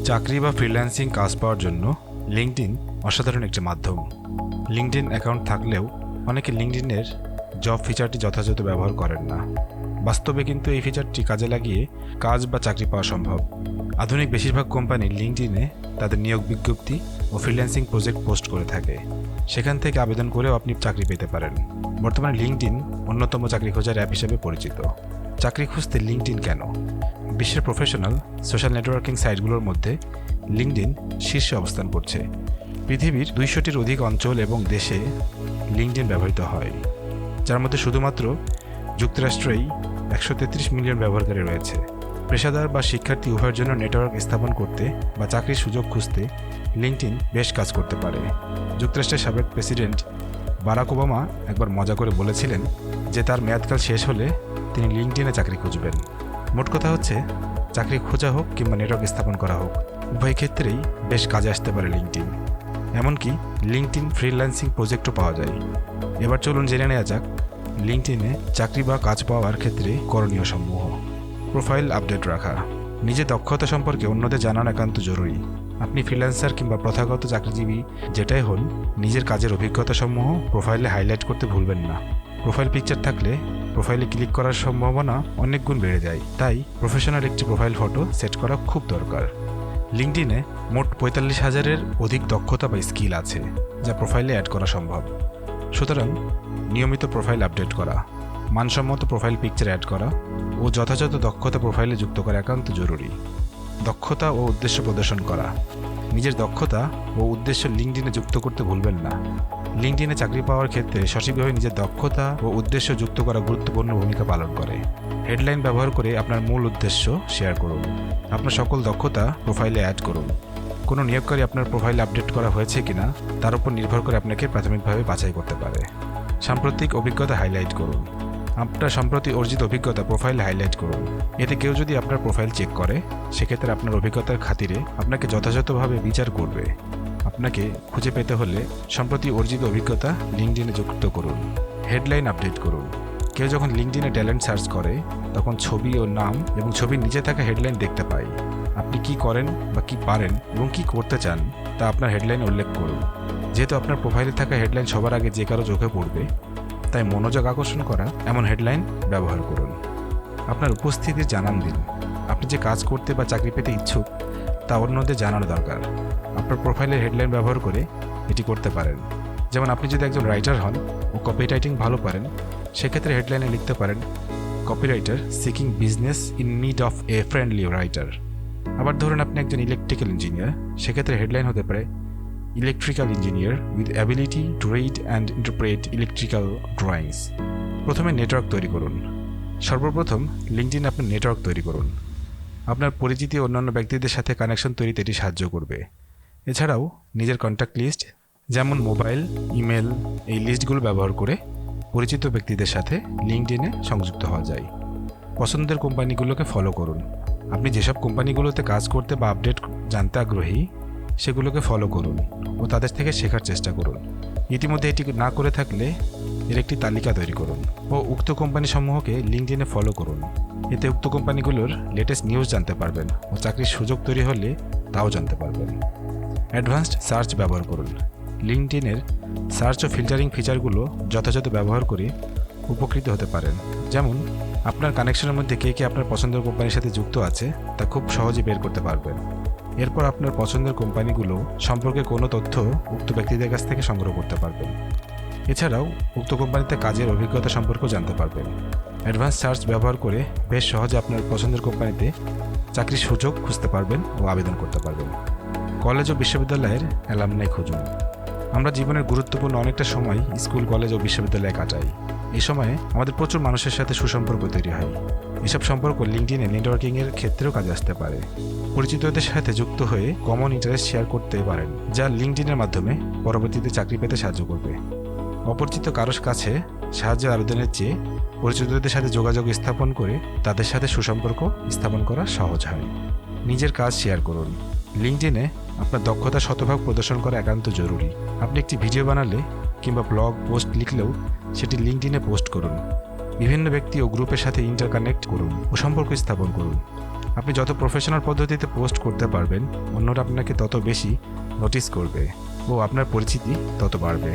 চাকরি বা ফ্রিল্যান্সিং কাজ পাওয়ার জন্য লিঙ্কডইন অসাধারণ একটি মাধ্যম। লিঙ্কডইন অ্যাকাউন্ট থাকলেও অনেকে লিঙ্কডইনের জব ফিচারটি যথাযথ ব্যবহার করেন না। বাস্তবে কিন্তু এই ফিচারটি কাজে লাগিয়ে কাজ বা চাকরি পাওয়া সম্ভব। আধুনিক বেশিরভাগ কোম্পানি লিঙ্কডইনে তাদের নিয়োগ বিজ্ঞপ্তি ও ফ্রিল্যান্সিং প্রজেক্ট পোস্ট করে থাকে। সেখান থেকে আবেদন করেও আপনি চাকরি পেতে পারেন। বর্তমানে লিঙ্কডইন অন্যতম চাকরি খোঁজার অ্যাপ হিসেবে পরিচিত। চাকরি খুঁজতে লিঙ্কডইন কেন? বিশ্বের প্রফেশনাল সোশ্যাল নেটওয়ার্কিং সাইটগুলোর মধ্যে লিঙ্কডইন শীর্ষে অবস্থান করছে। পৃথিবীর 200টির অধিক অঞ্চল এবং দেশে লিঙ্কডইন ব্যবহৃত হয়, যার মধ্যে শুধুমাত্র যুক্তরাষ্ট্রেই 133 মিলিয়ন ব্যবহারকারী রয়েছে। পেশাদার বা শিক্ষার্থী উভয়ের জন্য নেটওয়ার্ক স্থাপন করতে বা চাকরির সুযোগ খুঁজতে লিঙ্কডইন বেশ কাজ করতে পারে। যুক্তরাষ্ট্রের সাবেক প্রেসিডেন্ট বারাক ওবামা একবার মজা করে বলেছিলেন যে তার মেয়াদকাল শেষ হলে তিনি লিঙ্কডইনে চাকরি খুঁজবেন। মোট কথা হচ্ছে, চাকরি খোঁজা হোক কিংবা নেটওয়ার্ক স্থাপন করা হোক, উভয় ক্ষেত্রেই বেশ কাজে আসতে পারে লিঙ্কডইন। এমনকি লিঙ্কডইন ফ্রিল্যান্সিং প্রজেক্টও পাওয়া যায়। এবার চলুন জেনে নেওয়া যাক লিঙ্কডইনে চাকরি বা কাজ পাওয়ার ক্ষেত্রে করণীয় সমূহ। প্রোফাইল আপডেট রাখা। নিজের দক্ষতা সম্পর্কে অন্যদের জানানো একান্ত জরুরি। আপনি ফ্রিল্যান্সার কিংবা প্রথাগত চাকরিজীবী যেটাই হন, নিজের কাজের অভিজ্ঞতা সমূহ প্রোফাইলে হাইলাইট করতে ভুলবেন না। প্রোফাইল পিকচার থাকলে প্রোফাইলে ক্লিক করার সম্ভাবনা অনেক গুণ বেড়ে যায়, তাই প্রফেশনাল একটি প্রোফাইল ফটো সেট করা খুব দরকার। লিঙ্কডইনে মোট 45,000-এর অধিক দক্ষতা বা স্কিল আছে, যা প্রোফাইলে অ্যাড করা সম্ভব। সুতরাং নিয়মিত প্রোফাইল আপডেট করা, মানসম্মত প্রোফাইল পিকচার অ্যাড করা ও যথাযথ দক্ষতা প্রোফাইলে যুক্ত করা একান্ত জরুরি। দক্ষতা ও উদ্দেশ্য প্রদর্শন করা। নিজের দক্ষতা ও উদ্দেশ্য লিঙ্কডইনে যুক্ত করতে ভুলবেন না। লিঙ্কডইনে চাকরি পাওয়ার ক্ষেত্রে সঠিকভাবে নিজের দক্ষতা ও উদ্দেশ্য যুক্ত করা গুরুত্বপূর্ণ ভূমিকা পালন করে। হেডলাইন ব্যবহার করে আপনার মূল উদ্দেশ্য শেয়ার করুন। আপনার সকল দক্ষতা প্রোফাইলে অ্যাড করুন। কোনো নিয়োগকারী আপনার প্রোফাইল আপডেট করা হয়েছে কিনা তার উপর নির্ভর করে আপনাকে প্রাথমিকভাবে বাছাই করতে পারে। সাম্প্রতিক অভিজ্ঞতা হাইলাইট করুন। আপনার সম্প্রতি অর্জিত অভিজ্ঞতা প্রোফাইলে হাইলাইট করুন। এতে কেউ যদি আপনার প্রোফাইল চেক করে, সেক্ষেত্রে আপনার অভিজ্ঞতার খাতিরে আপনাকে যথাযথভাবে বিচার করবে। আপনাকে খুঁজে পেতে হলে সম্প্রতি অর্জিত অভিজ্ঞতা লিঙ্কডইনে যুক্ত করুন। হেডলাইন আপডেট করুন। কেউ যখন লিঙ্কডইনে ট্যালেন্ট সার্চ করে, তখন ছবি ও নাম এবং ছবির নিচে থাকা হেডলাইন দেখতে পায়। আপনি কি করেন বা কি পারেন এবং কি করতে চান তা আপনার হেডলাইন উল্লেখ করুন। যেহেতু আপনার প্রোফাইলে থাকা হেডলাইন সবার আগে যে কারো চোখে পড়বে, তাই মনোযোগ আকর্ষণ করা এমন হেডলাইন ব্যবহার করুন। আপনার উপস্থিতি জানান দিন। আপনি যে কাজ করতে বা চাকরি পেতে ইচ্ছুক তা অন্যদের জানানো দরকার। আপনার প্রোফাইলের হেডলাইন ব্যবহার করে এটি করতে পারেন। যেমন আপনি যদি একজন রাইটার হন ও কপি রাইটিং ভালো পারেন, সেক্ষেত্রে হেডলাইনে লিখতে পারেন, copywriter seeking business in need of A friendly writer. আবার ধরুন আপনি একজন ইলেকট্রিক্যাল ইঞ্জিনিয়ার, সেক্ষেত্রে হেডলাইন হতে পারে, electrical engineer with ability to read and interpret electrical drawings. প্রথমে নেটওয়ার্ক তৈরি করুন। সর্বপ্রথম লিঙ্কডইনে আপনার নেটওয়ার্ক তৈরি করুন। আপনার পরিচিতি অন্যান্য ব্যক্তিদের সাথে কানেকশন তৈরিতে এটি সাহায্য করবে। এছাড়াও নিজের কন্ট্যাক্ট লিস্ট, যেমন মোবাইল, ইমেল, এই লিস্টগুলো ব্যবহার করে পরিচিত ব্যক্তিদের সাথে লিঙ্কডইনে সংযুক্ত হওয়া যায়। পছন্দের কোম্পানিগুলোকে ফলো করুন। আপনি যেসব কোম্পানিগুলোতে কাজ করতে বা আপডেট জানতে আগ্রহী, সেগুলোকে ফলো করুন ও তাদের থেকে শেখার চেষ্টা করুন। ইতিমধ্যে এটি না করে থাকলে এর একটি তালিকা তৈরি করুন ও উক্ত কোম্পানিসমূহকে লিঙ্কডইনে ফলো করুন। এতে উক্ত কোম্পানিগুলোর লেটেস্ট নিউজ জানতে পারবেন ও চাকরির সুযোগ তৈরি হলে তাও জানতে পারবেন। অ্যাডভান্সড সার্চ ব্যবহার করুন। লিঙ্কডইনের সার্চ ও ফিল্টারিং ফিচারগুলো যথাযথ ব্যবহার করে উপকৃত হতে পারেন। যেমন আপনার কানেকশনের মধ্যে কে কে আপনার পছন্দের কোম্পানির সাথে যুক্ত আছে তা খুব সহজে বের করতে পারবেন। এরপর আপনার পছন্দের কোম্পানিগুলো সম্পর্কে কোনো তথ্য উক্ত ব্যক্তিদের কাছ থেকে সংগ্রহ করতে পারবেন। এছাড়াও উক্ত কোম্পানিতে কাজের অভিজ্ঞতা সম্পর্কেও জানতে পারবেন। অ্যাডভান্স সার্চ ব্যবহার করে বেশ সহজে আপনার পছন্দের কোম্পানিতে চাকরির সুযোগ খুঁজতে পারবেন ও আবেদন করতে পারবেন। কলেজ ও বিশ্ববিদ্যালয়ের অ্যালামনাই খুঁজুন। আমরা জীবনের গুরুত্বপূর্ণ অনেকটা সময় স্কুল, কলেজ ও বিশ্ববিদ্যালয়ে কাটাই। এই সময়ে আমাদের প্রচুর মানুষের সাথে সুসম্পর্ক তৈরি হয়। এসব সম্পর্ক লিঙ্কডইনে নেটওয়ার্কিংয়ের ক্ষেত্রেও কাজে আসতে পারে। পরিচিতদের সাথে যুক্ত হয়ে কমন ইন্টারেস্ট শেয়ার করতে পারেন, যা লিঙ্কডইনের মাধ্যমে পরবর্তীতে চাকরি পেতে সাহায্য করবে। অপরিচিত কারোর কাছে সাহায্যের আবেদনের চেয়ে পরিচিতদের সাথে যোগাযোগ স্থাপন করে তাদের সাথে সুসম্পর্ক স্থাপন করা সহজ হয়। নিজের কাজ শেয়ার করুন। লিঙ্কডইনে আপনার দক্ষতা শতভাগ প্রদর্শন করা একান্ত জরুরি। আপনি একটি ভিডিও বানালে কিংবা ব্লগ পোস্ট লিখলেও সেটি লিঙ্কডইনে পোস্ট করুন। বিভিন্ন ব্যক্তি ও গ্রুপের সাথে ইন্টারকানেক্ট করুন ও সম্পর্ক স্থাপন করুন। আপনি যত প্রফেশনাল পদ্ধতিতে পোস্ট করতে পারবেন, অন্যরা আপনাকে তত বেশি নোটিস করবে ও আপনার পরিচিতি তত বাড়বে।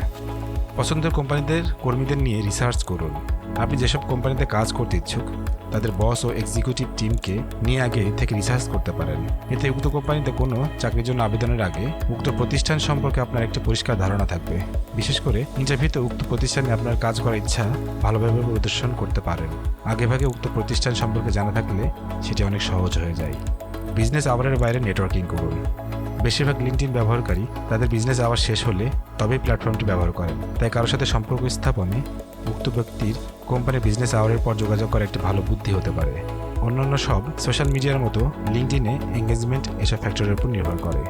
পছন্দের কোম্পানিদের কর্মীদের নিয়ে রিসার্চ করুন। আপনি যেসব কোম্পানিতে কাজ করতে ইচ্ছুক তাদের বস ও এক্সিকিউটিভ টিমকে নিয়ে আগে থেকে রিসার্চ করতে পারেন। এতে উক্ত কোম্পানিতে কোনো চাকরির জন্য আবেদনের আগে উক্ত প্রতিষ্ঠান সম্পর্কে আপনার একটি পরিষ্কার ধারণা থাকবে। বিশেষ করে ইন্টারভিউতে উক্ত প্রতিষ্ঠানে আপনার কাজ করার ইচ্ছা ভালোভাবে প্রদর্শন করতে পারেন। আগেভাগে উক্ত প্রতিষ্ঠান সম্পর্কে জানা থাকলে সেটি অনেক সহজ হয়ে যায়। বিজনেস আওয়ারের বাইরে নেটওয়ার্কিং করুন। বেশিরভাগ লিঙ্কডইন ব্যবহারকারী তাদের বিজনেস আওয়ার শেষ হলে তবেই প্ল্যাটফর্মটি ব্যবহার করেন। তাই কারোর সাথে সম্পর্ক স্থাপনে উক্ত ব্যক্তির কোম্পানির বিজনেস আওয়ারের পর যোগাযোগ করা একটি ভালো বুদ্ধি হতে পারে। অন্যান্য সব সোশ্যাল মিডিয়ার মতো লিঙ্কডইনে এঙ্গেজমেন্ট এসব ফ্যাক্টরের উপর নির্ভর করে।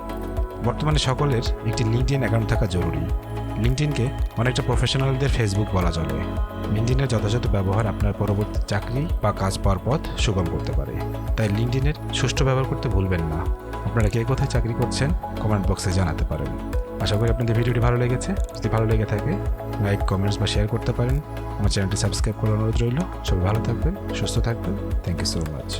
বর্তমানে সকলের একটি লিঙ্কডইন অ্যাকাউন্ট থাকা জরুরি। লিঙ্কডইনকে অনেকটা প্রফেশনালদের ফেসবুক বলা চলে। লিঙ্কডইনের যথাযথ ব্যবহার আপনার পরবর্তী চাকরি বা কাজ পাওয়ার পথ সুগম করতে পারে। তাই লিঙ্কডইনের সুষ্ঠু ব্যবহার করতে ভুলবেন না। আপনারা কে কোথায় চাকরি করছেন কমেন্ট বক্সে জানাতে পারেন। আশা করি আপনাদের ভিডিওটি ভালো লেগেছে। যদি ভালো লেগে থাকে লাইক, কমেন্টস বা শেয়ার করতে পারেন। আমার চ্যানেলটি সাবস্ক্রাইব করার অনুরোধ রইল। সবাই ভালো থাকবেন, সুস্থ থাকবেন। Thank you so much.